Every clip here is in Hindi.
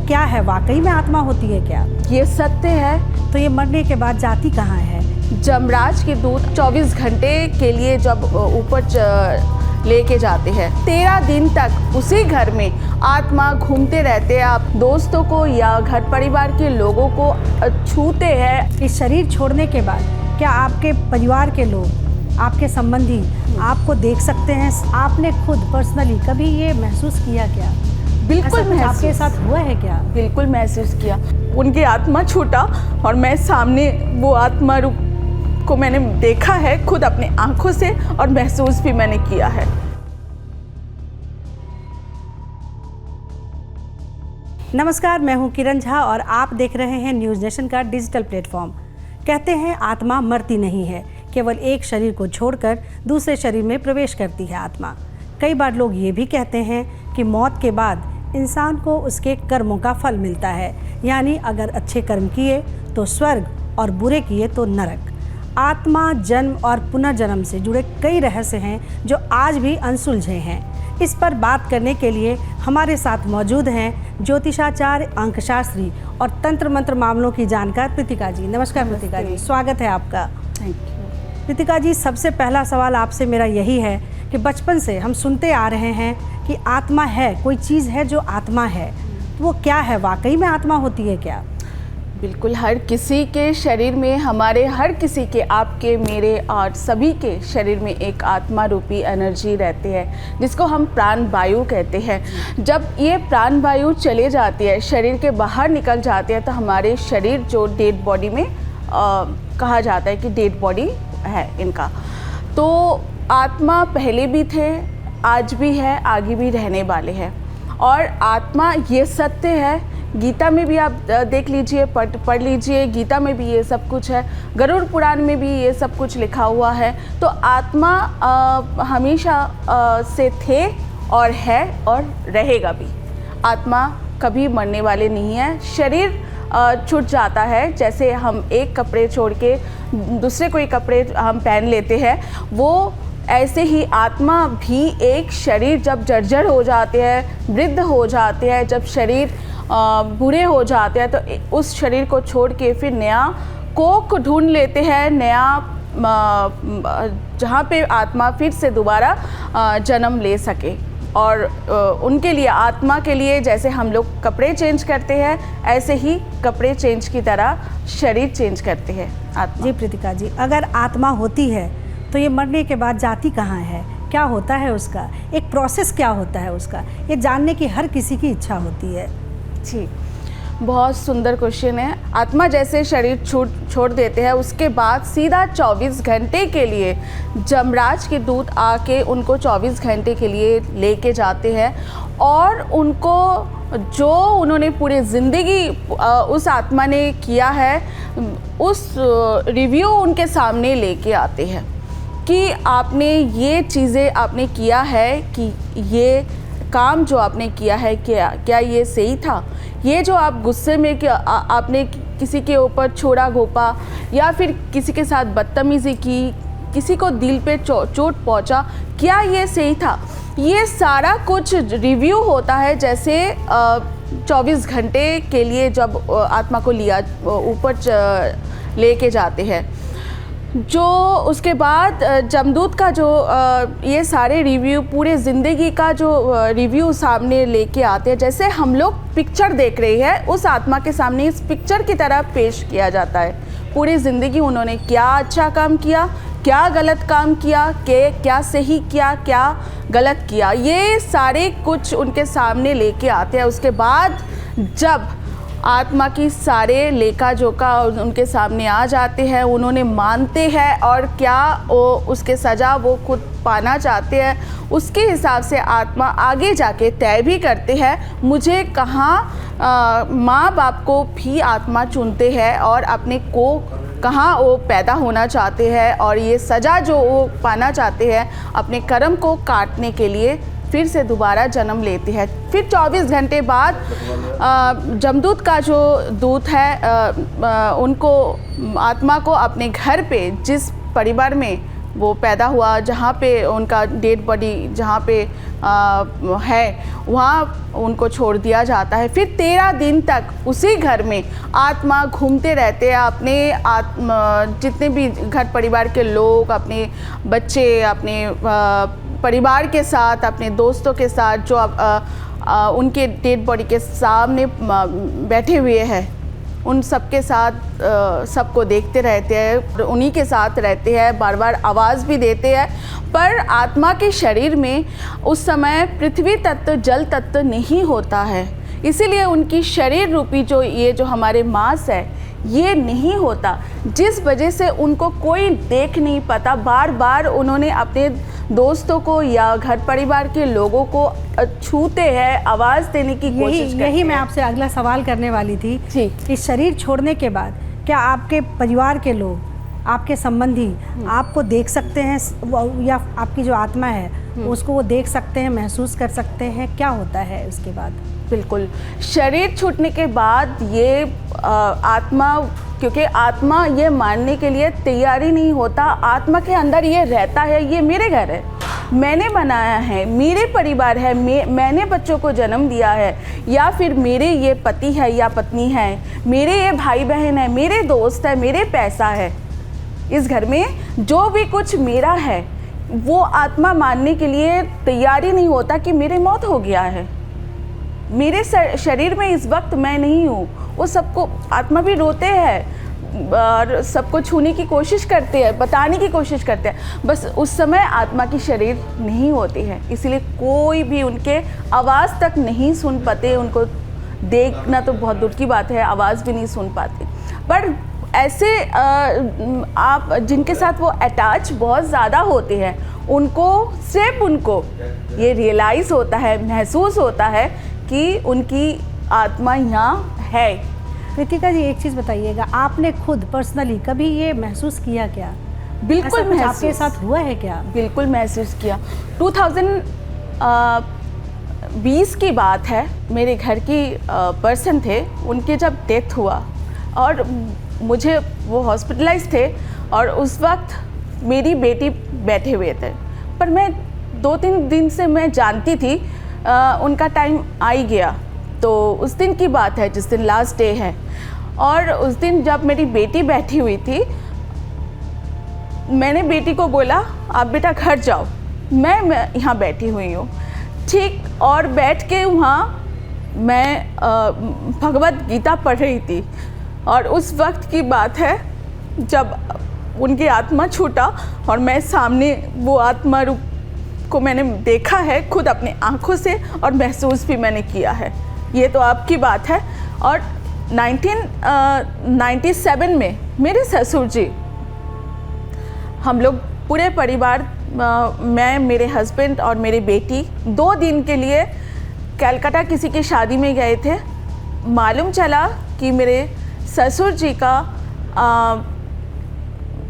क्या है, वाकई में आत्मा होती है क्या? ये सत्य है। तो ये मरने के बाद जाती कहाँ है? जमराज के दूत 24 घंटे के लिए जब ऊपर लेके जाते हैं, 13 दिन तक उसी घर में आत्मा घूमते रहते हैं। आप दोस्तों को या घर परिवार के लोगों को छूते हैं। इस शरीर छोड़ने के बाद क्या आपके परिवार के लोग, आपके संबंधी आपको देख सकते हैं? आपने खुद पर्सनली कभी ये महसूस किया क्या? बिल्कुल ऐसा कुछ आपके साथ हुआ है क्या? बिल्कुल महसूस किया। उनकी आत्मा छूटा और मैं सामने वो आत्मा रूप को मैंने देखा है खुद अपने आंखों से, और महसूस भी मैंने किया है। नमस्कार, मैं हूं किरण झा और आप देख रहे हैं न्यूज़ नेशन का डिजिटल प्लेटफॉर्म। कहते हैं आत्मा मरती नहीं है, केवल एक शरीर को छोड़कर दूसरे शरीर में प्रवेश करती है आत्मा। कई बार लोग ये भी कहते हैं कि मौत के बाद इंसान को उसके कर्मों का फल मिलता है, यानी अगर अच्छे कर्म किए तो स्वर्ग और बुरे किए तो नरक। आत्मा, जन्म और पुनर्जन्म से जुड़े कई रहस्य हैं जो आज भी अनसुलझे हैं। इस पर बात करने के लिए हमारे साथ मौजूद हैं ज्योतिषाचार्य, अंकशास्त्री और तंत्र मंत्र मामलों की जानकार प्रीतिका जी। नमस्कार प्रीतिका जी, स्वागत है आपका। Thank you. प्रीतिका जी, सबसे पहला सवाल आपसे मेरा यही है कि बचपन से हम सुनते आ रहे हैं कि आत्मा है, कोई चीज़ है जो आत्मा है, तो वो क्या है? वाकई में आत्मा होती है क्या? बिल्कुल, हर किसी के शरीर में, हमारे हर किसी के, आपके, मेरे और सभी के शरीर में एक आत्मा रूपी एनर्जी रहती है, जिसको हम प्राण वायु कहते हैं। जब ये प्राण वायु चले जाती है, शरीर के बाहर निकल जाती है, तो हमारे शरीर जो डेड बॉडी में कहा जाता है कि डेड बॉडी है इनका। तो आत्मा पहले भी थे, आज भी है, आगे भी रहने वाले हैं। और आत्मा ये सत्य है। गीता में भी आप देख लीजिए, पढ़ लीजिए, गीता में भी ये सब कुछ है, गरुड़ पुराण में भी ये सब कुछ लिखा हुआ है। तो आत्मा हमेशा से थे और है और रहेगा भी। आत्मा कभी मरने वाले नहीं है। शरीर छूट जाता है, जैसे हम एक कपड़े छोड़ के दूसरे कोई कपड़े हम पहन लेते हैं, वो ऐसे ही आत्मा भी एक शरीर जब जर्जर हो जाते हैं, वृद्ध हो जाते हैं, जब शरीर बूढ़े हो जाते हैं, तो उस शरीर को छोड़ के फिर नया कोख ढूंढ लेते हैं, नया जहाँ पे आत्मा फिर से दोबारा जन्म ले सके। और उनके लिए, आत्मा के लिए जैसे हम लोग कपड़े चेंज करते हैं, ऐसे ही कपड़े चेंज की तरह शरीर चेंज करते हैं आत्मा। जी प्रीतिका जी, अगर आत्मा होती है तो ये मरने के बाद जाती कहाँ है? क्या होता है उसका? एक प्रोसेस क्या होता है उसका? ये जानने की हर किसी की इच्छा होती है। जी, बहुत सुंदर क्वेश्चन है। आत्मा जैसे शरीर छोड़ देते हैं, उसके बाद सीधा 24 घंटे के लिए जमराज के दूत आके उनको 24 घंटे के लिए लेके जाते हैं, और उनको जो उन्होंने पूरी ज़िंदगी उस आत्मा ने किया है, उस रिव्यू उनके सामने लेके आते हैं कि आपने ये चीज़ें आपने किया है, कि ये काम जो आपने किया है क्या ये सही था? ये जो आप गुस्से में कि आपने किसी के ऊपर छोड़ा घोपा, या फिर किसी के साथ बदतमीज़ी की, किसी को दिल पे चोट पहुंचा, क्या ये सही था? ये सारा कुछ रिव्यू होता है। जैसे 24 घंटे के लिए जब आत्मा को लिया ऊपर लेके जाते हैं, जो उसके बाद जमदूत का जो ये सारे रिव्यू, पूरे ज़िंदगी का जो रिव्यू सामने लेके आते हैं, जैसे हम लोग पिक्चर देख रहे हैं, उस आत्मा के सामने इस पिक्चर की तरह पेश किया जाता है। पूरी ज़िंदगी उन्होंने क्या अच्छा काम किया, क्या गलत काम किया, क्या सही किया, क्या गलत किया, ये सारे कुछ उनके सामने लेके आते हैं। उसके बाद जब आत्मा की सारे लेखा जोखा उनके सामने आ जाते हैं, उन्होंने मानते हैं, और क्या उसके सज़ा वो खुद पाना चाहते हैं, उसके हिसाब से आत्मा आगे जाके तय भी करते हैं मुझे कहाँ, माँ बाप को भी आत्मा चुनते हैं और अपने को कहाँ वो पैदा होना चाहते हैं, और ये सज़ा जो वो पाना चाहते हैं अपने कर्म को काटने के लिए फिर से दोबारा जन्म लेते हैं। फिर 24 घंटे बाद जमदूत का जो दूत है उनको, आत्मा को अपने घर पे, जिस परिवार में वो पैदा हुआ, जहाँ पे उनका डेड बॉडी जहाँ पे है वहाँ उनको छोड़ दिया जाता है। फिर 13 दिन तक उसी घर में आत्मा घूमते रहते हैं। अपने जितने भी घर परिवार के लोग, अपने बच्चे, अपने परिवार के साथ, अपने दोस्तों के साथ जो उनके डेड बॉडी के सामने बैठे हुए हैं, उन सबके साथ सबको देखते रहते हैं, उन्हीं के साथ रहते हैं, बार बार आवाज़ भी देते हैं। पर आत्मा के शरीर में उस समय पृथ्वी तत्व, जल तत्व नहीं होता है, इसीलिए उनकी शरीर रूपी जो हमारे मांस है ये नहीं होता, जिस वजह से उनको कोई देख नहीं पाता। बार बार उन्होंने अपने दोस्तों को या घर परिवार के लोगों को छूते हैं, आवाज़ देने की कोशिश करते हैं। यही मैं आपसे अगला सवाल करने वाली थी कि शरीर छोड़ने के बाद क्या आपके परिवार के लोग, आपके संबंधी आपको देख सकते हैं, या आपकी जो आत्मा है उसको वो देख सकते हैं, महसूस कर सकते हैं? क्या होता है उसके बाद? बिल्कुल, शरीर छूटने के बाद ये आत्मा, क्योंकि आत्मा ये मानने के लिए तैयारी नहीं होता, आत्मा के अंदर ये रहता है, ये मेरे घर है, मैंने बनाया है, मेरे परिवार है, मैंने बच्चों को जन्म दिया है, या फिर मेरे ये पति है या पत्नी है, मेरे ये भाई बहन है, मेरे दोस्त है, मेरे पैसा है, इस घर में जो भी कुछ मेरा है, वो आत्मा मानने के लिए तैयारी नहीं होता कि मेरे मौत हो गया है, मेरे शरीर में इस वक्त मैं नहीं हूँ। वो सबको, आत्मा भी रोते हैं और सबको छूने की कोशिश करते हैं, बताने की कोशिश करते हैं, बस उस समय आत्मा की शरीर नहीं होती है, इसलिए कोई भी उनके आवाज़ तक नहीं सुन पाते, उनको देखना तो बहुत दूर की बात है, आवाज़ भी नहीं सुन पाते। पर ऐसे आप जिनके साथ वो अटैच बहुत ज़्यादा होते हैं, उनको सिर्फ उनको ये रियलाइज़ होता है, महसूस होता है कि उनकी आत्मा यहाँ है। कृतिका जी, एक चीज़ बताइएगा, आपने खुद पर्सनली कभी ये महसूस किया क्या? बिल्कुल महसूस, आपके साथ हुआ है क्या? बिल्कुल महसूस किया। 2020 की बात है, मेरे घर की पर्सन थे, उनके जब डेथ हुआ और मुझे, वो हॉस्पिटलाइज थे और उस वक्त मेरी बेटी बैठे हुए थे, पर मैं 2-3 दिन से मैं जानती थी उनका टाइम आ ही गया। तो उस दिन की बात है जिस दिन लास्ट डे है, और उस दिन जब मेरी बेटी बैठी हुई थी, मैंने बेटी को बोला आप बेटा घर जाओ, मैं यहाँ बैठी हुई हूँ, ठीक। और बैठ के वहाँ मैं भगवत गीता पढ़ रही थी, और उस वक्त की बात है जब उनकी आत्मा छूटा और मैं सामने वो आत्मा रूप को मैंने देखा है खुद अपने आँखों से, और महसूस भी मैंने किया है। ये तो आपकी बात है। और 1997 में मेरे ससुर जी, हम लोग पूरे परिवार, मैं, मेरे हस्बैंड और मेरी बेटी 2 दिन के लिए कलकत्ता किसी की शादी में गए थे। मालूम चला कि मेरे ससुर जी का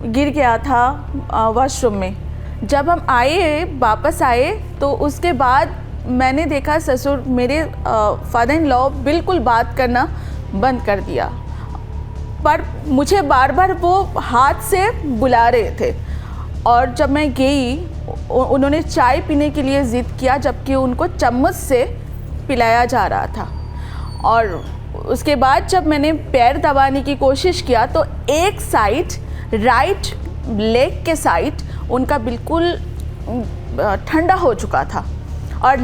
गिर गया था वॉशरूम में। जब हम आए, वापस आए, तो उसके बाद मैंने देखा ससुर, मेरे फादर इन लॉ बिल्कुल बात करना बंद कर दिया, पर मुझे बार बार वो हाथ से बुला रहे थे। और जब मैं गई, उन्होंने चाय पीने के लिए ज़िद किया, जबकि उनको चम्मच से पिलाया जा रहा था। और उसके बाद जब मैंने पैर दबाने की कोशिश किया, तो एक साइड, राइट लेग के साइड उनका बिल्कुल ठंडा हो चुका था, और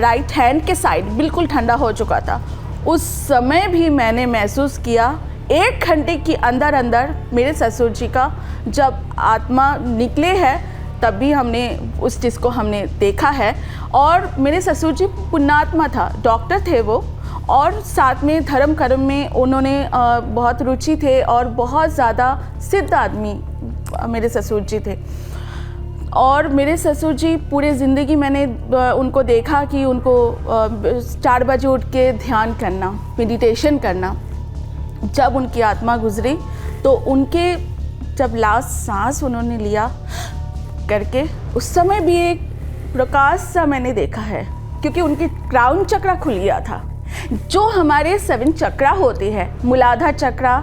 राइट हैंड के साइड बिल्कुल ठंडा हो चुका था। उस समय भी मैंने महसूस किया 1 घंटे के अंदर अंदर मेरे ससुर जी का जब आत्मा निकले है, तब भी हमने उस चीज़ को हमने देखा है। और मेरे ससुर जी पुण्यात्मा था, डॉक्टर थे वो, और साथ में धर्म कर्म में उन्होंने बहुत रुचि थे, और बहुत ज़्यादा सिद्ध आदमी मेरे ससुर जी थे। और मेरे ससुर जी पूरे ज़िंदगी मैंने उनको देखा कि उनको 4 बजे उठ के ध्यान करना, मेडिटेशन करना। जब उनकी आत्मा गुजरी, तो उनके जब लास्ट सांस उन्होंने लिया करके, उस समय भी एक प्रकाश सा मैंने देखा है, क्योंकि उनके क्राउन चक्रा खुल गया था। जो हमारे 7 चक्रा होते हैं, मूलाधार चक्रा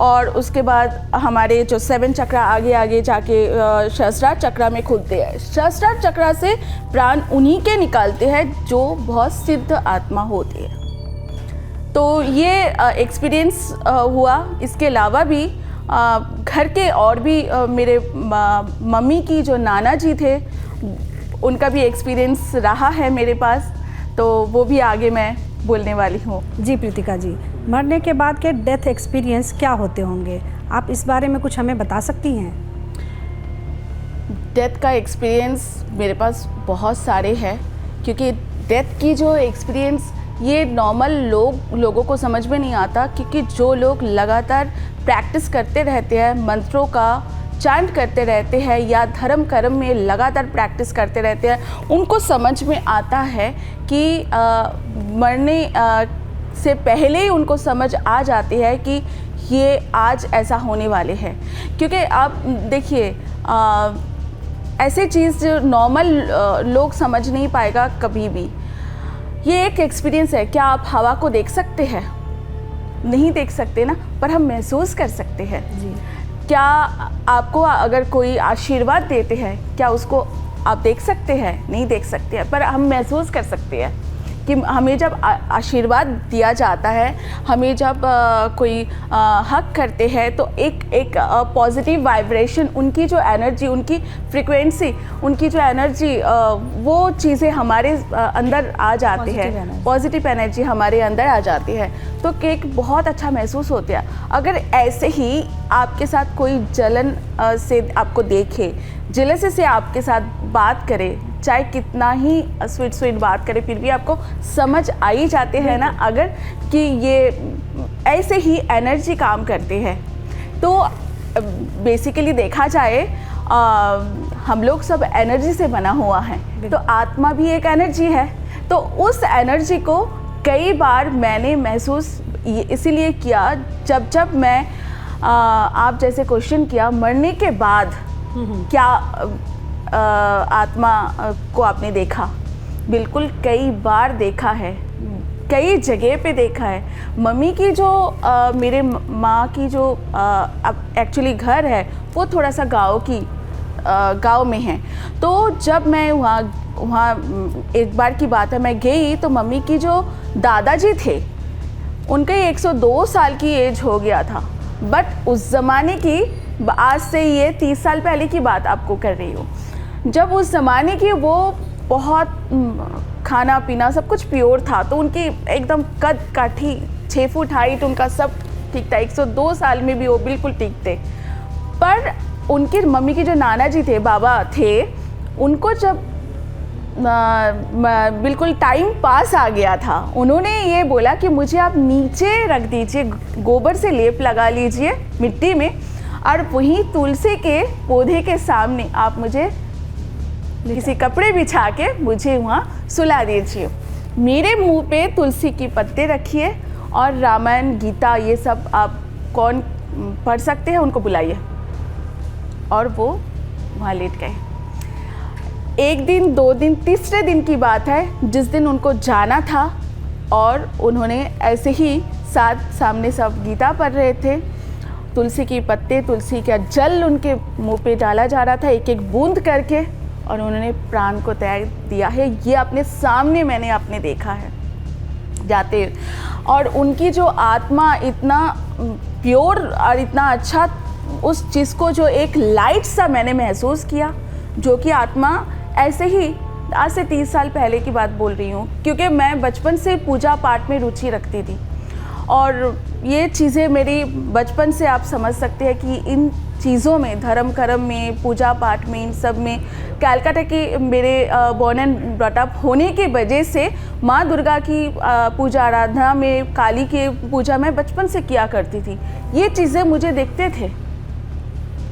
और उसके बाद हमारे जो 7 चक्रा आगे आगे जाके सहस्त्रार चक्रा में खुलते हैं। सहस्त्रार चक्रा से प्राण उन्हीं के निकालते हैं जो बहुत सिद्ध आत्मा होती है। तो ये एक्सपीरियंस हुआ। इसके अलावा भी घर के और भी मेरे मम्मी की जो नाना जी थे, उनका भी एक्सपीरियंस रहा है मेरे पास, तो वो भी आगे मैं बोलने वाली हूँ। जी प्रीतिका जी, मरने के बाद के डेथ एक्सपीरियंस क्या होते होंगे, आप इस बारे में कुछ हमें बता सकती हैं? डेथ का एक्सपीरियंस मेरे पास बहुत सारे हैं, क्योंकि डेथ की जो एक्सपीरियंस ये नॉर्मल लोगों को समझ में नहीं आता, क्योंकि जो लोग लगातार प्रैक्टिस करते रहते हैं, मंत्रों का चांट करते रहते हैं या धर्म कर्म में लगातार प्रैक्टिस करते रहते हैं, उनको समझ में आता है कि मरने से पहले ही उनको समझ आ जाती है कि ये आज ऐसा होने वाले हैं। क्योंकि आप देखिए, ऐसे चीज़ जो नॉर्मल लोग समझ नहीं पाएगा कभी भी। ये एक एक्सपीरियंस है। क्या आप हवा को देख सकते हैं? नहीं देख सकते ना, पर हम महसूस कर सकते हैं। जी। क्या आपको अगर कोई आशीर्वाद देते हैं, क्या उसको आप देख सकते हैं? नहीं देख सकते हैं, पर हम महसूस कर सकते हैं कि हमें जब आशीर्वाद दिया जाता है, हमें जब कोई हक करते हैं, तो एक पॉजिटिव वाइब्रेशन, उनकी जो एनर्जी, उनकी फ्रीक्वेंसी, उनकी जो एनर्जी, वो चीज़ें हमारे अंदर आ जाती है। पॉजिटिव एनर्जी हमारे अंदर आ जाती है, तो केक बहुत अच्छा महसूस होता है। अगर ऐसे ही आपके साथ कोई जलन से आपको देखे, जेलसी से आपके साथ बात करे, चाहे कितना ही स्वीट बात करे, फिर भी आपको समझ आ ही जाते हैं ना अगर कि ये ऐसे ही एनर्जी काम करते हैं। तो बेसिकली देखा जाए, हम लोग सब एनर्जी से बना हुआ है, तो आत्मा भी एक एनर्जी है। तो उस एनर्जी को कई बार मैंने महसूस इसीलिए किया, जब मैं आप जैसे क्वेश्चन किया, मरने के बाद क्या आत्मा को आपने देखा? बिल्कुल, कई बार देखा है, कई जगह पे देखा है। मम्मी की जो मेरे माँ की जो अब एक्चुअली घर है, वो थोड़ा सा गांव में है। तो जब मैं वहाँ एक बार की बात है, मैं गई तो मम्मी की जो दादाजी थे, उनके 102 साल की एज हो गया था। बट उस ज़माने की, आज से ये 30 साल पहले की बात आपको कर रही हूँ, जब उस ज़माने की वो बहुत खाना पीना सब कुछ प्योर था, तो उनकी एकदम कद काठी, 6 फुट हाइट, उनका सब ठीक था। 102 साल में भी वो बिल्कुल ठीक थे। पर उनकी मम्मी के जो नाना जी थे, बाबा थे, उनको जब बिल्कुल टाइम पास आ गया था, उन्होंने ये बोला कि मुझे आप नीचे रख दीजिए, गोबर से लेप लगा लीजिए मिट्टी में, और वहीं तुलसी के पौधे के सामने आप मुझे किसी कपड़े बिछा के मुझे वहाँ सुला दीजिए। मेरे मुंह पे तुलसी की पत्ते रखिए और रामायण, गीता, ये सब आप कौन पढ़ सकते हैं उनको बुलाइए। और वो वहाँ लेट गए। 1 दिन, 2 दिन, तीसरे दिन की बात है, जिस दिन उनको जाना था, और उन्होंने ऐसे ही सामने सब गीता पढ़ रहे थे। तुलसी की पत्ते, तुलसी का जल उनके मुंह पे डाला जा रहा था, एक एक बूंद करके, और उन्होंने प्राण को त्याग दिया है। ये अपने सामने मैंने अपने देखा है जाते। और उनकी जो आत्मा इतना प्योर और इतना अच्छा, उस चीज़ को जो एक लाइट सा मैंने महसूस किया, जो कि आत्मा ऐसे ही, आज से 30 साल पहले की बात बोल रही हूँ, क्योंकि मैं बचपन से पूजा पाठ में रुचि रखती थी, और ये चीज़ें मेरी बचपन से, आप समझ सकते हैं कि इन चीज़ों में, धर्म कर्म में, पूजा पाठ में, इन सब में, कलकत्ता की मेरे बॉर्न एंड ब्रॉट अप होने की वजह से माँ दुर्गा की पूजा आराधना में, काली की पूजा मैं बचपन से किया करती थी। ये चीज़ें मुझे देखते थे,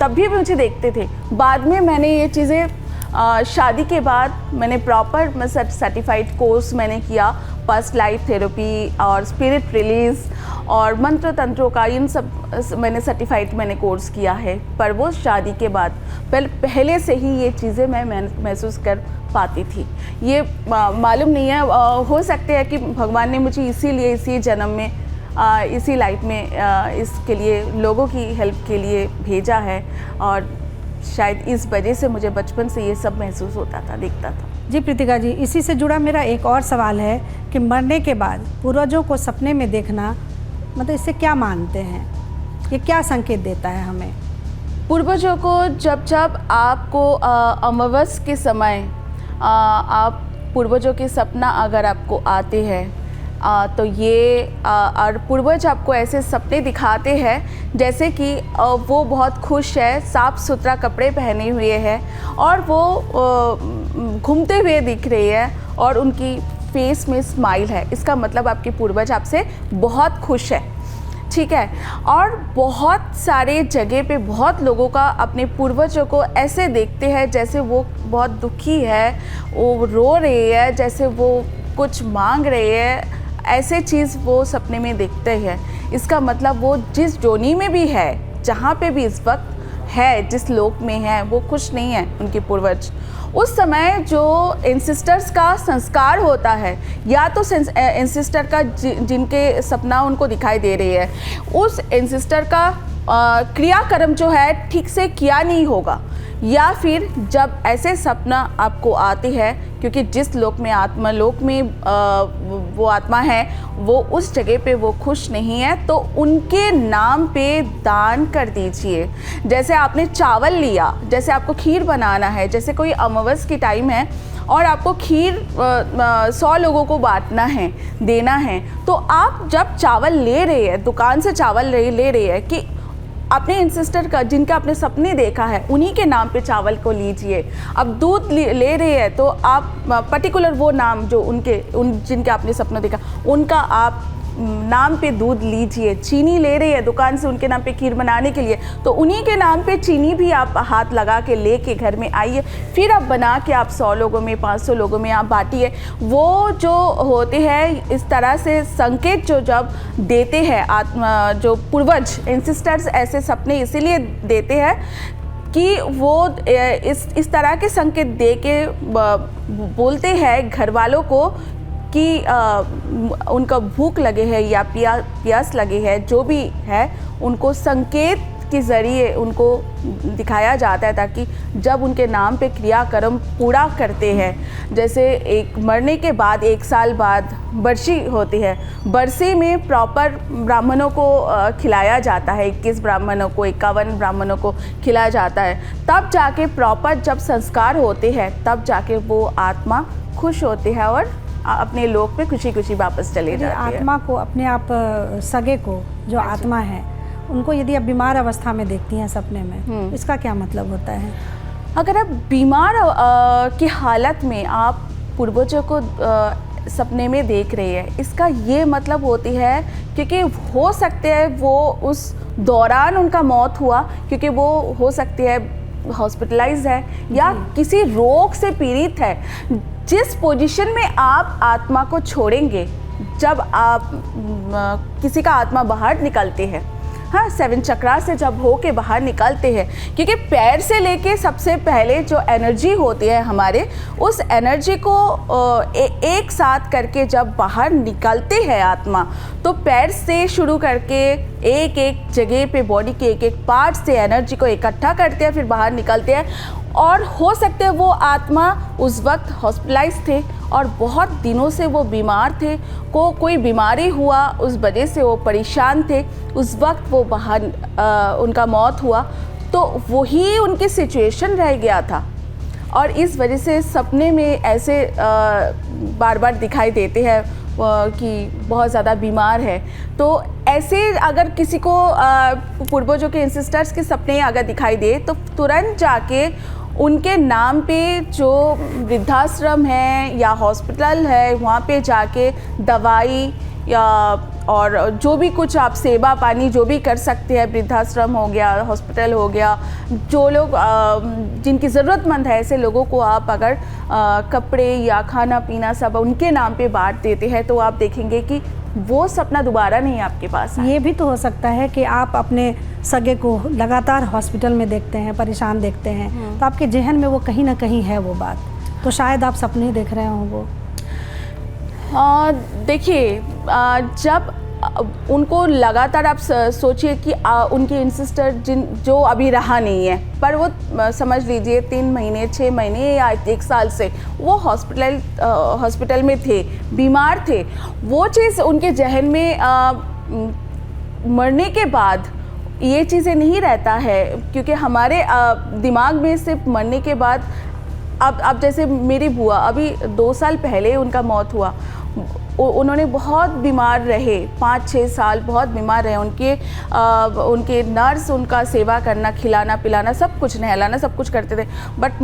तब भी मुझे देखते थे। बाद में मैंने ये चीज़ें शादी के बाद मैंने प्रॉपर सर्टिफाइड कोर्स मैंने किया, पास्ट लाइफ थेरेपी और स्पिरिट रिलीज़ और मंत्र तंत्रों का, इन सब मैंने सर्टिफाइड कोर्स किया है। पर वो शादी के बाद, पहले से ही ये चीज़ें मैं महसूस कर पाती थी। ये मालूम नहीं है, हो सकते है कि भगवान ने मुझे इसीलिए इसी जन्म में इसी लाइफ में इसके लिए लोगों की हेल्प के लिए भेजा है, और शायद इस वजह से मुझे बचपन से ये सब महसूस होता था, दिखता था। जी प्रीतिका जी, इसी से जुड़ा मेरा एक और सवाल है कि मरने के बाद पूर्वजों को सपने में देखना, मतलब इससे क्या मानते हैं, ये क्या संकेत देता है हमें? पूर्वजों को जब जब आपको अमावस्या के समय आप पूर्वजों के सपना अगर आपको आते हैं तो ये और पूर्वज आपको ऐसे सपने दिखाते हैं जैसे कि वो बहुत खुश है, साफ़ सुथरा कपड़े पहने हुए है और वो घूमते हुए दिख रही है और उनकी फेस में स्माइल है, इसका मतलब आपके पूर्वज आपसे बहुत खुश है, ठीक है। और बहुत सारे जगह पे बहुत लोगों का अपने पूर्वजों को ऐसे देखते हैं जैसे वो बहुत दुखी है, वो रो रही है, जैसे वो कुछ मांग रही है, ऐसे चीज़ वो सपने में देखते हैं। इसका मतलब वो जिस जोनी में भी है, जहाँ पे भी इस वक्त है, जिस लोक में है, वो खुश नहीं है उनके पूर्वज। उस समय जो एंसेस्टर्स का संस्कार होता है, या तो एंसेस्टर का जिनके सपना उनको दिखाई दे रही है, उस एंसेस्टर का क्रियाक्रम जो है ठीक से किया नहीं होगा, या फिर जब ऐसे सपना आपको आते हैं, क्योंकि जिस लोक में आत्मा लोक में वो आत्मा है वो उस जगह पे वो खुश नहीं है, तो उनके नाम पे दान कर दीजिए। जैसे आपने चावल लिया, जैसे आपको खीर बनाना है, जैसे कोई अमावस्या की टाइम है और आपको खीर 100 लोगों को बांटना है, देना है, तो आप जब चावल ले रहे हैं, दुकान से चावल ले रहे हैं कि अपने एंसेस्टर का जिनका आपने सपने देखा है उन्हीं के नाम पे चावल को लीजिए। अब दूध ले रहे हैं तो आप पर्टिकुलर वो नाम जो जिनके आपने सपना देखा उनका आप नाम पे दूध लीजिए। चीनी ले रही है दुकान से उनके नाम पे खीर बनाने के लिए, तो उन्हीं के नाम पे चीनी भी आप हाथ लगा के लेके घर में आइए, फिर आप बना के आप 100 लोगों में 500 लोगों में आप बांटिए। वो जो होते हैं इस तरह से संकेत जो जब देते हैं आत्मा, जो पूर्वज एंसेस्टर्स ऐसे सपने इसीलिए देते हैं कि वो इस तरह के संकेत दे के बोलते हैं घर वालों को कि उनका भूख लगे है या प्यास लगे है, जो भी है उनको संकेत के ज़रिए उनको दिखाया जाता है, ताकि जब उनके नाम पे क्रियाक्रम पूरा करते हैं, जैसे एक मरने के बाद 1 साल बाद बरसी होती है, बरसी में प्रॉपर ब्राह्मणों को खिलाया जाता है, 21 ब्राह्मणों को 51 ब्राह्मणों को खिलाया जाता है, तब जाके प्रॉपर जब संस्कार होते हैं तब जाके वो आत्मा खुश होती है और अपने लोक पे खुशी खुशी वापस चले जाते हैं। आत्मा को अपने आप सगे को जो आत्मा है उनको यदि आप बीमार अवस्था में देखती हैं सपने में, इसका क्या मतलब होता है? अगर आप बीमार की हालत में आप पूर्वजों को सपने में देख रही है, इसका ये मतलब होती है क्योंकि हो सकते हैं वो उस दौरान उनका मौत हुआ, क्योंकि वो हो सकती है हॉस्पिटलाइज है या किसी रोग से पीड़ित है। जिस पोजीशन में आप आत्मा को छोड़ेंगे, जब आप किसी का आत्मा बाहर निकलते हैं, हाँ 7 चक्रा से जब हो के बाहर निकलते हैं, क्योंकि पैर से लेके सबसे पहले जो एनर्जी होती है हमारे, उस एनर्जी को एक साथ करके जब बाहर निकलते हैं आत्मा, तो पैर से शुरू करके एक एक जगह पे बॉडी के एक एक पार्ट से एनर्जी को इकट्ठा करते हैं, फिर बाहर निकलते हैं। और हो सकते हैं वो आत्मा उस वक्त हॉस्पिटलाइज थे और बहुत दिनों से वो बीमार थे, कोई बीमारी हुआ उस वजह से वो परेशान थे, उस वक्त वो बाहर उनका मौत हुआ, तो वही उनकी सिचुएशन रह गया था और इस वजह से सपने में ऐसे बार बार दिखाई देते हैं कि बहुत ज़्यादा बीमार है। तो ऐसे अगर किसी को पूर्वजों के एंसेस्टर्स के सपने अगर दिखाई दे, तो तुरंत जाके उनके नाम पे जो वृद्धाश्रम है या हॉस्पिटल है, वहाँ पे जाके दवाई या और जो भी कुछ आप सेवा पानी जो भी कर सकते हैं, वृद्धाश्रम हो गया, हॉस्पिटल हो गया, जो लोग जिनकी ज़रूरतमंद है, ऐसे लोगों को आप अगर कपड़े या खाना पीना सब उनके नाम पे बांट देते हैं, तो आप देखेंगे कि वो सपना दोबारा नहीं आपके पास। ये भी तो हो सकता है कि आप अपने सगे को लगातार हॉस्पिटल में देखते हैं, परेशान देखते हैं, तो आपके जहन में वो कहीं ना कहीं है वो बात, तो शायद आप सपने देख रहे हों वो। देखिए, जब उनको लगातार आप सोचिए कि उनके इंसिस्टर जो अभी रहा नहीं है, पर वो समझ लीजिए 3 महीने 6 महीने या 1 साल से वो हॉस्पिटल में थे, बीमार थे। वो चीज़ उनके जहन में मरने के बाद ये चीज़ें नहीं रहता है, क्योंकि हमारे दिमाग में सिर्फ मरने के बाद अब जैसे मेरी बुआ अभी 2 साल पहले उनका मौत हुआ, उन्होंने बहुत बीमार रहे, 5-6 साल बहुत बीमार रहे। उनके नर्स उनका सेवा करना, खिलाना पिलाना, सब कुछ, नहलाना, सब कुछ करते थे। बट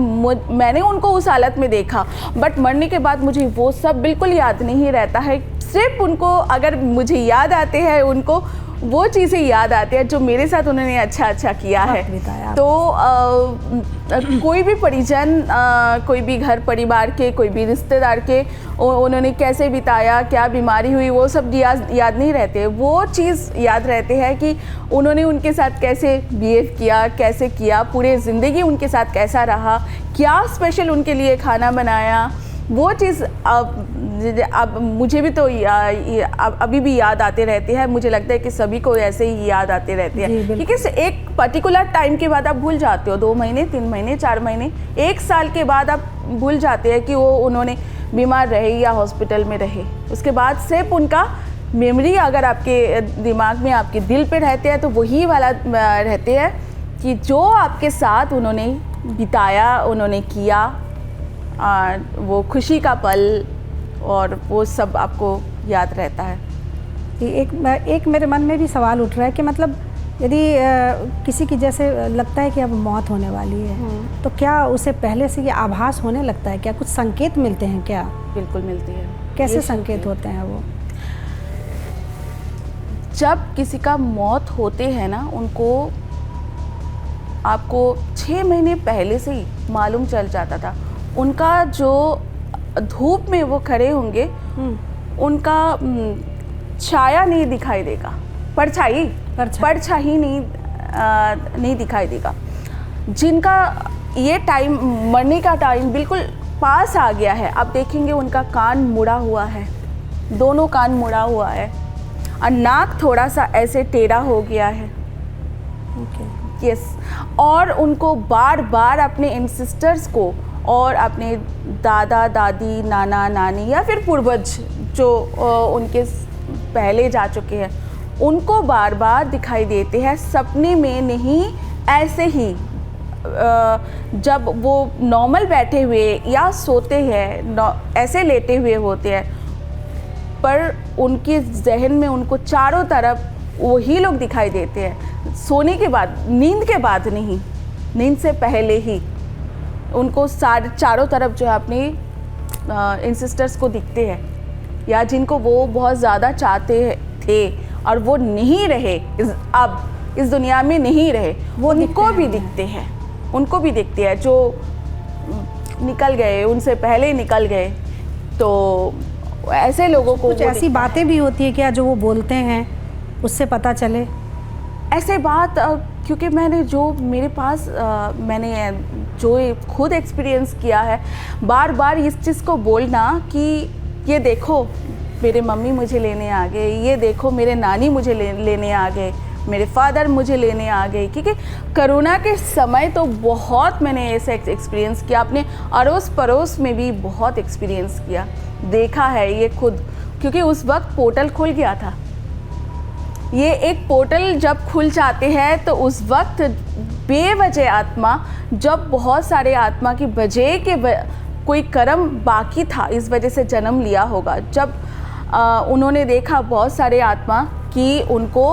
मैंने उनको उस हालत में देखा, बट मरने के बाद मुझे वो सब बिल्कुल याद नहीं रहता है। सिर्फ उनको, अगर मुझे याद आते हैं उनको वो चीज़ें याद आती है जो मेरे साथ उन्होंने अच्छा किया है। तो कोई भी परिजन, कोई भी घर परिवार के, कोई भी रिश्तेदार के उन्होंने कैसे बिताया, क्या बीमारी हुई, वो सब याद नहीं रहते। वो चीज़ याद रहते हैं कि उन्होंने उनके साथ कैसे बिहेव किया, कैसे किया, पूरे ज़िंदगी उनके साथ कैसा रहा, क्या स्पेशल उनके लिए खाना बनाया। वो चीज़ अब मुझे भी तो अभी भी याद आते रहते हैं। मुझे लगता है कि सभी को ऐसे ही याद आते रहते हैं, क्योंकि एक पर्टिकुलर टाइम के बाद आप भूल जाते हो। 2 महीने 3 महीने 4 महीने 1 साल के बाद आप भूल जाते हैं कि वो उन्होंने बीमार रहे या हॉस्पिटल में रहे। उसके बाद सिर्फ उनका मेमोरी अगर आपके दिमाग में, आपके दिल पे रहते हैं, तो वही वाला रहते हैं कि जो आपके साथ उन्होंने बिताया, उन्होंने किया, वो खुशी का पल, और वो सब आपको याद रहता है। एक मेरे मन में भी सवाल उठ रहा है कि मतलब यदि किसी की जैसे लगता है कि अब मौत होने वाली है, तो क्या उसे पहले से ये आभास होने लगता है? क्या कुछ संकेत मिलते हैं क्या? बिल्कुल मिलती है। कैसे संकेत होते हैं वो? जब किसी का मौत होते हैं ना, उनको आपको 6 महीने पहले से ही मालूम चल जाता था। उनका जो धूप में वो खड़े होंगे, उनका छाया नहीं दिखाई देगा, परछाई नहीं दिखाई देगा। जिनका ये टाइम, मरने का टाइम बिल्कुल पास आ गया है, आप देखेंगे उनका कान मुड़ा हुआ है, दोनों कान मुड़ा हुआ है, और नाक थोड़ा सा ऐसे टेढ़ा हो गया है। यस। और उनको बार बार अपने एंसेस्टर्स को और अपने दादा दादी, नाना नानी या फिर पूर्वज जो उनके पहले जा चुके हैं, उनको बार बार दिखाई देते हैं, सपने में नहीं, ऐसे ही जब वो नॉर्मल बैठे हुए या सोते हैं, ऐसे लेटे हुए होते हैं, पर उनके जहन में उनको चारों तरफ वही लोग दिखाई देते हैं। सोने के बाद, नींद के बाद नहीं, नींद से पहले ही उनको चारों तरफ जो है अपने एंसेस्टर्स को दिखते हैं, या जिनको वो बहुत ज़्यादा चाहते थे और वो नहीं रहे, अब इस दुनिया में नहीं रहे, वो उनको भी दिखते हैं, उनको भी दिखते हैं जो निकल गए, उनसे पहले निकल गए। तो ऐसे लोगों को कुछ ऐसी बातें भी होती है क्या जो वो बोलते हैं, उससे पता चले? ऐसे बात, क्योंकि मैंने जो मेरे पास मैंने जो खुद एक्सपीरियंस किया है, बार बार इस चीज़ को बोलना कि ये देखो मेरे मम्मी मुझे लेने आ गए, ये देखो मेरे नानी मुझे लेने आ गए, मेरे फादर मुझे लेने आ गए। क्योंकि कोरोना के समय तो बहुत मैंने ऐसे एक्सपीरियंस किया, अपने अड़ोस पड़ोस में भी बहुत एक्सपीरियंस किया, देखा है ये खुद। क्योंकि उस वक्त पोर्टल खुल गया था। ये एक पोर्टल जब खुल जाते हैं तो उस वक्त बेवजह आत्मा, जब बहुत सारे आत्मा की वजह के कोई कर्म बाकी था, इस वजह से जन्म लिया होगा, जब उन्होंने देखा बहुत सारे आत्मा कि उनको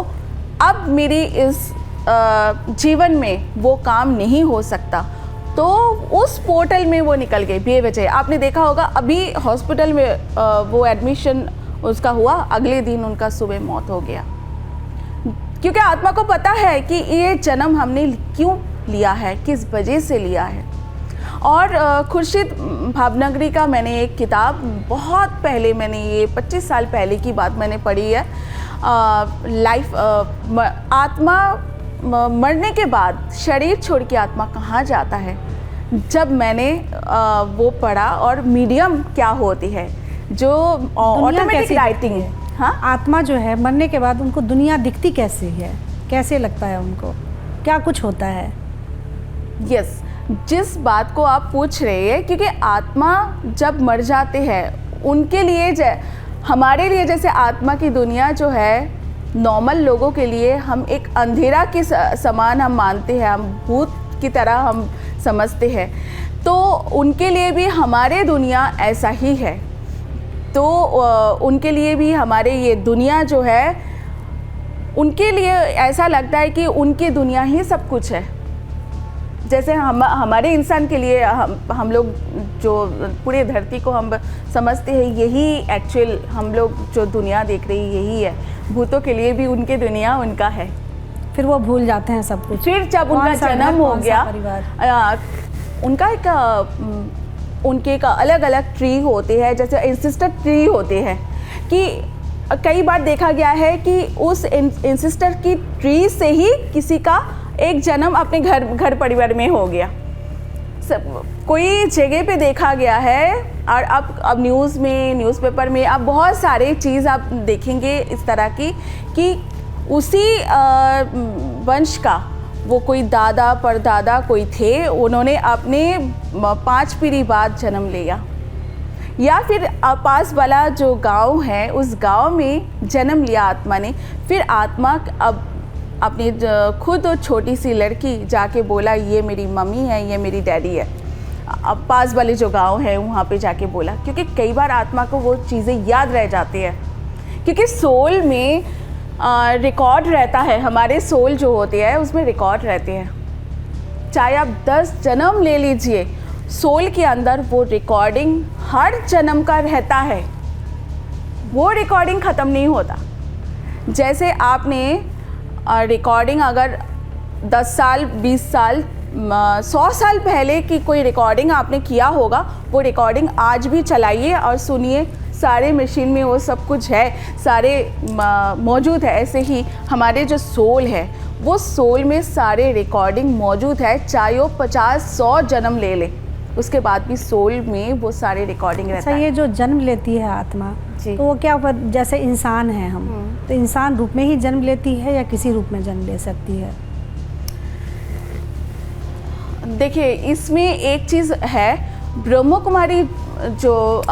अब मेरी इस जीवन में वो काम नहीं हो सकता, तो उस पोर्टल में वो निकल गए बेवजह। आपने देखा होगा अभी हॉस्पिटल में वो एडमिशन उसका हुआ, अगले दिन उनका सुबह मौत हो गया। क्योंकि आत्मा को पता है कि ये जन्म हमने क्यों लिया है, किस वजह से लिया है। और खुर्शीद भावनगरी का मैंने एक किताब बहुत पहले, मैंने ये 25 साल पहले की बात मैंने पढ़ी है, लाइफ, आत्मा मरने के बाद शरीर छोड़ के आत्मा कहाँ जाता है। जब मैंने वो पढ़ा और मीडियम क्या होती है, जो ऑटोमेटिक राइटिंग है, हाँ, आत्मा जो है मरने के बाद उनको दुनिया दिखती कैसे है, कैसे लगता है उनको, क्या कुछ होता है? यस, जिस बात को आप पूछ रहे हैं, क्योंकि आत्मा जब मर जाते हैं उनके लिए हमारे लिए जैसे आत्मा की दुनिया जो है, नॉर्मल लोगों के लिए हम एक अंधेरा के समान हम मानते हैं, हम भूत की तरह हम समझते हैं, तो उनके लिए भी हमारे दुनिया ऐसा ही है। तो उनके लिए भी हमारे ये दुनिया जो है, उनके लिए ऐसा लगता है कि उनकी दुनिया ही सब कुछ है। जैसे हमारे इंसान के लिए हम लोग जो पूरे धरती को हम समझते हैं, यही एक्चुअल हम लोग जो दुनिया देख रही यही है। भूतों के लिए भी उनकी दुनिया उनका है। फिर वो भूल जाते हैं सब कुछ। फिर जब उनका जन्म हो गया, उनका उनके का अलग अलग ट्री होते हैं, जैसे एंसेस्टर ट्री होते हैं, कि कई बार देखा गया है कि उस एंसेस्टर की ट्री से ही किसी का एक जन्म अपने घर परिवार में हो गया। सब कोई जगह पे देखा गया है, और अब न्यूज़ में, न्यूज़पेपर में अब बहुत सारे चीज़ आप देखेंगे इस तरह की, कि उसी वंश का वो कोई दादा परदादा कोई थे, उन्होंने अपने 5 पीढ़ी बाद जन्म लिया, या फिर पास वाला जो गांव है उस गांव में जन्म लिया आत्मा ने। फिर आत्मा अब अपनी खुद छोटी सी लड़की जाके बोला, ये मेरी मम्मी है, ये मेरी डैडी है। अब पास वाले जो गांव है वहाँ पे जाके बोला, क्योंकि कई बार आत्मा को वो चीज़ें याद रह जाती है, क्योंकि सोल में रिकॉर्ड रहता है। हमारे सोल जो होते हैं उसमें रिकॉर्ड रहते हैं। चाहे आप 10 जन्म ले लीजिए, सोल के अंदर वो रिकॉर्डिंग हर जन्म का रहता है, वो रिकॉर्डिंग ख़त्म नहीं होता। जैसे आपने रिकॉर्डिंग अगर 10 साल 20 साल 100 साल पहले की कोई रिकॉर्डिंग आपने किया होगा, वो रिकॉर्डिंग आज भी चलाइए और सुनिए, सारे मशीन में वो सब कुछ है, सारे मौजूद है। ऐसे ही हमारे जो सोल है, वो सोल में सारे रिकॉर्डिंग मौजूद है, चाहे वो 50-100 जन्म ले ले, उसके बाद भी सोल में वो सारे रिकॉर्डिंग रहता है। ये जो जन्म लेती है आत्मा, तो वो क्या, जैसे इंसान है हम, तो इंसान रूप में ही जन्म लेती है या किसी रूप में जन्म ले सकती है? देखिए, इसमें एक चीज़ है, ब्रह्म कुमारी जो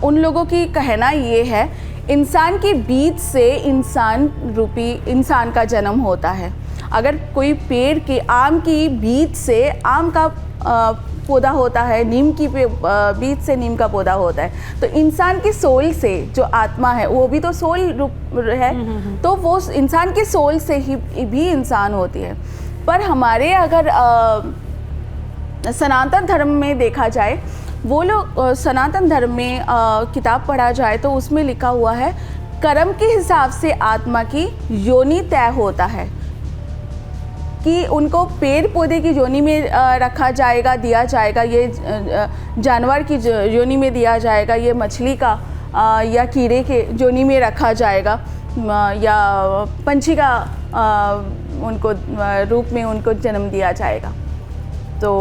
उन लोगों की कहना ये है, इंसान के बीज से इंसान रूपी इंसान का जन्म होता है। अगर कोई पेड़ के आम की बीज से आम का पौधा होता है, नीम की बीज से नीम का पौधा होता है, तो इंसान की सोल से जो आत्मा है वो भी तो सोल रूप है, तो वो इंसान के सोल से ही भी इंसान होती है। पर हमारे अगर सनातन धर्म में देखा जाए, वो लोग सनातन धर्म में किताब पढ़ा जाए तो उसमें लिखा हुआ है, कर्म के हिसाब से आत्मा की योनि तय होता है, कि उनको पेड़ पौधे की योनि में रखा जाएगा, दिया जाएगा, ये जानवर की योनि में दिया जाएगा, ये मछली का या कीड़े के योनि में रखा जाएगा, या पंछी का उनको रूप में उनको जन्म दिया जाएगा। तो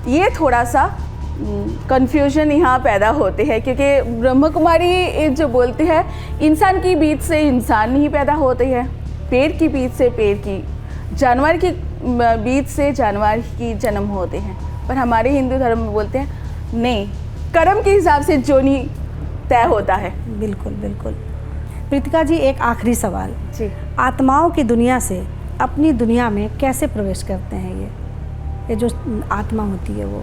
ये थोड़ा सा कन्फ्यूजन यहाँ पैदा होते हैं, क्योंकि ब्रह्म कुमारी जो बोलती है, इंसान की बीज से इंसान ही पैदा होते हैं, पेड़ की बीज से पेड़ की, जानवर की बीज से जानवर की जन्म होते हैं। पर हमारे हिंदू धर्म में बोलते हैं नहीं, कर्म के हिसाब से योनि तय होता है। बिल्कुल बिल्कुल। प्रीतिका जी, एक आखिरी सवाल जी, आत्माओं की दुनिया से अपनी दुनिया में कैसे प्रवेश करते हैं? ये जो आत्मा होती है वो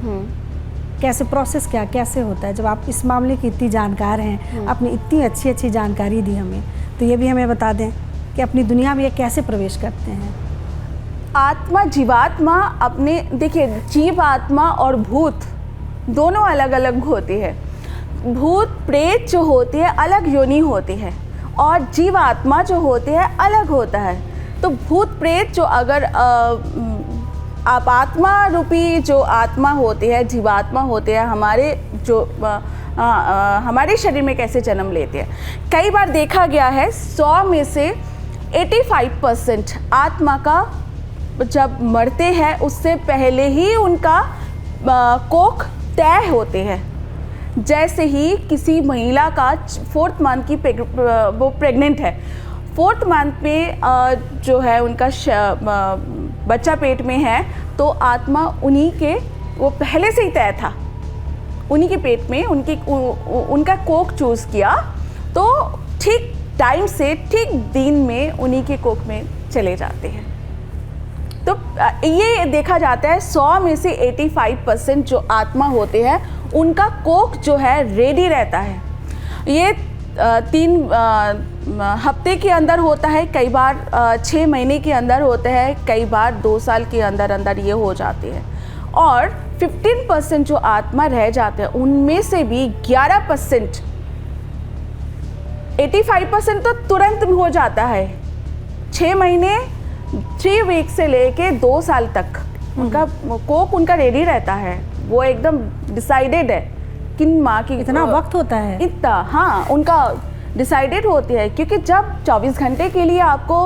कैसे, प्रोसेस क्या कैसे होता है? जब आप इस मामले की इतनी जानकार हैं, अपनी इतनी अच्छी अच्छी जानकारी दी हमें, तो ये भी हमें बता दें कि अपनी दुनिया में ये कैसे प्रवेश करते हैं? आत्मा जीवात्मा अपने, देखिए, जीव आत्मा और भूत दोनों अलग अलग होते हैं। भूत प्रेत जो होती है अलग योनि होती है, और जीव आत्मा जो होते हैं अलग होता है। तो भूत प्रेत जो अगर आप आत्मा रूपी जो आत्मा होती है, जीवात्मा होते हैं, हमारे जो हमारे शरीर में कैसे जन्म लेते हैं, कई बार देखा गया है 100 में से 85% आत्मा का जब मरते हैं उससे पहले ही उनका कोख तय होते हैं। जैसे ही किसी महिला का 4th मंथ की वो प्रेग्नेंट है, 4th मंथ में जो है उनका बच्चा पेट में है, तो आत्मा उन्हीं के, वो पहले से ही तय था, उन्हीं के पेट में उनका कोख चूज़ किया, तो ठीक टाइम से ठीक दिन में उन्हीं के कोख में चले जाते हैं। तो ये देखा जाता है 100 में से 85% जो आत्मा होते हैं उनका कोख जो है रेडी रहता है। ये 3 हफ्ते के अंदर होता है, कई बार 6 महीने के अंदर होता है, कई बार 2 साल के अंदर अंदर ये हो जाते हैं। और 15% जो आत्मा रह जाते हैं उनमें से भी 11%, 85% तो तुरंत हो जाता है। 6 महीने 3 वीक से लेके 2 साल तक उनका कोक उनका रेडी रहता है, वो एकदम डिसाइडेड है किन माँ की। इतना वक्त होता है? इतना, हाँ, उनका डिसाइडेड होती है, क्योंकि जब 24 घंटे के लिए आपको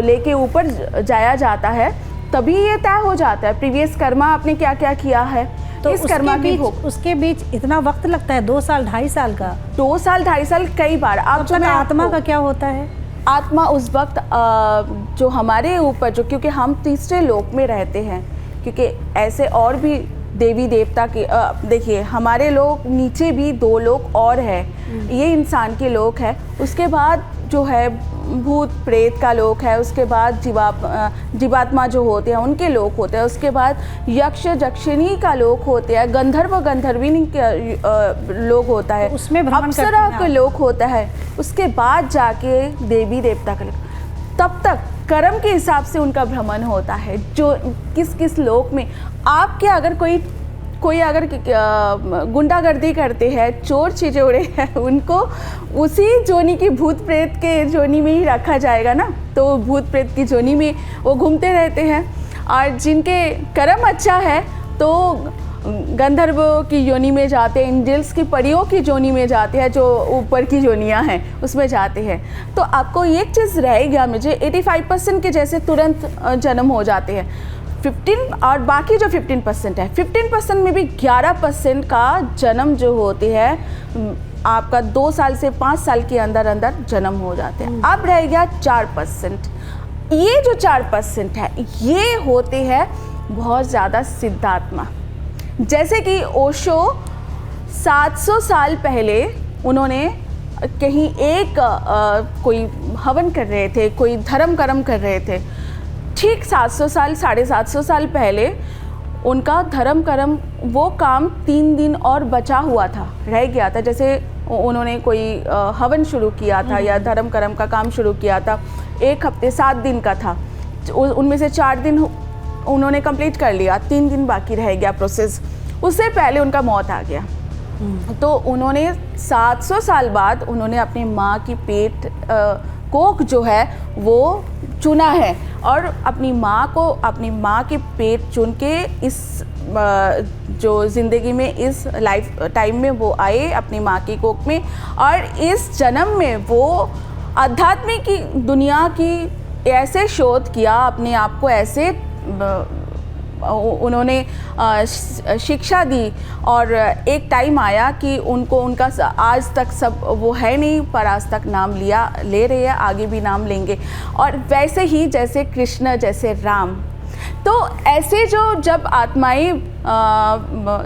लेके ऊपर जाया जाता है तभी ये तय हो जाता है प्रीवियस कर्मा आपने क्या क्या किया है। तो इस कर्मा की उसके बीच इतना वक्त लगता है, 2 साल 2.5 साल का? 2 साल 2.5 साल कई बार। आप तो आत्मा का क्या होता है? आत्मा उस वक्त जो हमारे ऊपर, जो क्योंकि हम तीसरे लोक में रहते हैं, क्योंकि ऐसे और भी देवी देवता के देखिए हमारे लोग नीचे भी 2 लोक और है, ये इंसान के लोक है, उसके बाद जो है भूत प्रेत का लोक है, उसके बाद जीवात्मा जो होते हैं उनके लोक होते हैं, उसके बाद यक्ष यक्षिणी का लोक होते हैं, गंधर्व गंधर्विनी का लोक होता है, उसमें अप्सरा का लोक होता है, उसके बाद जाके देवी देवता का लोक। तब तक कर्म के हिसाब से उनका भ्रमण होता है, जो किस किस लोक में। आपके अगर कोई अगर गुंडागर्दी करते हैं, चोर छिचोरे हैं, उनको उसी जोनी की भूत प्रेत के जोनी में ही रखा जाएगा ना, तो भूत प्रेत की जोनी में वो घूमते रहते हैं। और जिनके कर्म अच्छा है तो गंधर्व की योनि में जाते हैं, एंजल्स की परियों की जोनी में जाते हैं, जो ऊपर की जोनियाँ हैं उसमें जाते हैं। तो आपको एक चीज़ रहेगा, मुझे 85% के जैसे तुरंत जन्म हो जाते हैं, 15 और बाकी जो 15% है, 15% में भी 11% का जन्म जो होते हैं आपका 2 साल से 5 साल के अंदर अंदर जन्म हो जाते हैं। अब रह गया 4%। ये जो 4% है ये होते हैं बहुत ज़्यादा सिद्धात्मा। जैसे कि ओशो 700 साल पहले उन्होंने कहीं एक कोई हवन कर रहे थे, कोई धर्म कर्म कर रहे थे, ठीक 700 साल 750 साल पहले उनका धर्म कर्म वो काम 3 दिन और बचा हुआ था, रह गया था। जैसे उन्होंने कोई हवन शुरू किया था या धर्म कर्म का काम शुरू किया था, 1 हफ्ते 7 दिन का था, उनमें से 4 दिन उन्होंने कंप्लीट कर लिया, 3 दिन बाकी रह गया प्रोसेस। उससे पहले उनका मौत आ गया। तो उन्होंने 700 साल बाद उन्होंने अपनी माँ की पेट कोख जो है वो चुना है, और अपनी माँ के पेट चुन के इस जो ज़िंदगी में इस लाइफ टाइम में वो आए अपनी माँ की कोख में, और इस जन्म में वो आध्यात्मिक की दुनिया की ऐसे शोध किया, अपने आप को ऐसे उन्होंने शिक्षा दी। और एक टाइम आया कि उनका आज तक सब वो है नहीं, पर आज तक नाम ले रहे हैं, आगे भी नाम लेंगे। और वैसे ही जैसे कृष्ण, जैसे राम, तो ऐसे जो जब आत्माएं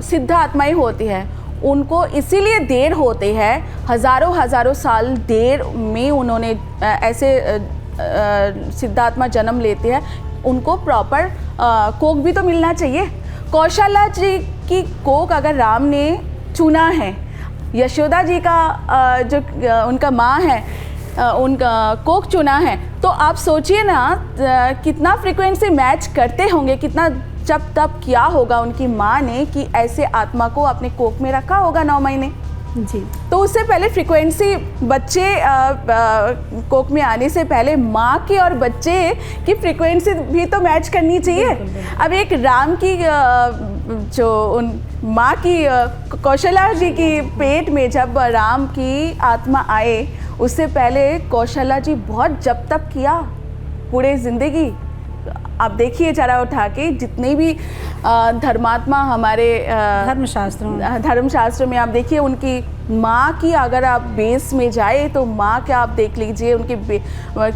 सिद्ध आत्माएं होती हैं उनको इसीलिए देर होते हैं, हज़ारों साल देर में उन्होंने ऐसे सिद्धात्मा जन्म लेते हैं। उनको प्रॉपर कोक भी तो मिलना चाहिए। कौशल्या जी की कोक अगर राम ने चुना है, यशोदा जी का जो उनका माँ है उनका कोक चुना है, तो आप सोचिए ना कितना फ्रीक्वेंसी मैच करते होंगे, कितना जब तब किया होगा उनकी माँ ने कि ऐसे आत्मा को अपने कोक में रखा होगा 9 महीने जी। तो उससे पहले फ्रीक्वेंसी बच्चे कोक में आने से पहले माँ की और बच्चे की फ्रीक्वेंसी भी तो मैच करनी चाहिए। अब एक राम की जो उन माँ की कौशल्या जी की पेट में जब राम की आत्मा आए, उससे पहले कौशल्या जी बहुत जप तप किया पूरे ज़िंदगी। आप देखिए जरा उठा के, जितने भी धर्मात्मा हमारे धर्मशास्त्रों में आप देखिए, उनकी माँ की अगर आप बेस में जाए तो माँ के आप देख लीजिए उनके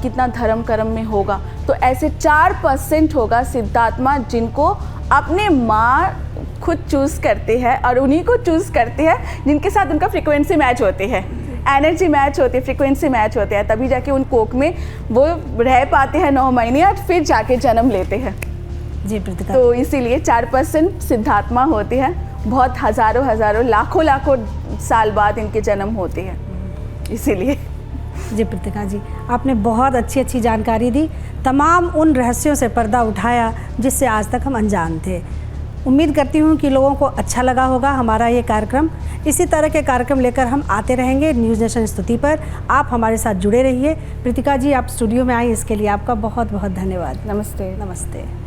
कितना धर्म कर्म में होगा। तो ऐसे 4% होगा सिद्धात्मा जिनको अपने माँ खुद चूज़ करते हैं, और उन्हीं को चूज़ करते हैं जिनके साथ उनका फ्रीक्वेंसी मैच होते हैं, एनर्जी मैच होती है, फ्रीक्वेंसी मैच होते हैं, तभी जाके उन कोख में वो रह पाते हैं 9 महीने और फिर जाके जन्म लेते हैं। जी प्रीतिका। तो इसीलिए 4% सिद्धात्मा होते हैं, बहुत हज़ारों लाखों साल बाद इनके जन्म होते हैं, इसीलिए। जी प्रीतिका जी, आपने बहुत अच्छी जानकारी दी, तमाम उन रहस्यों से पर्दा उठाया जिससे आज तक हम अनजान थे। उम्मीद करती हूँ कि लोगों को अच्छा लगा होगा हमारा ये कार्यक्रम। इसी तरह के कार्यक्रम लेकर हम आते रहेंगे न्यूज़ नेशन स्तुति पर। आप हमारे साथ जुड़े रहिए। प्रीतिका जी, आप स्टूडियो में आई, इसके लिए आपका बहुत बहुत धन्यवाद। नमस्ते। नमस्ते।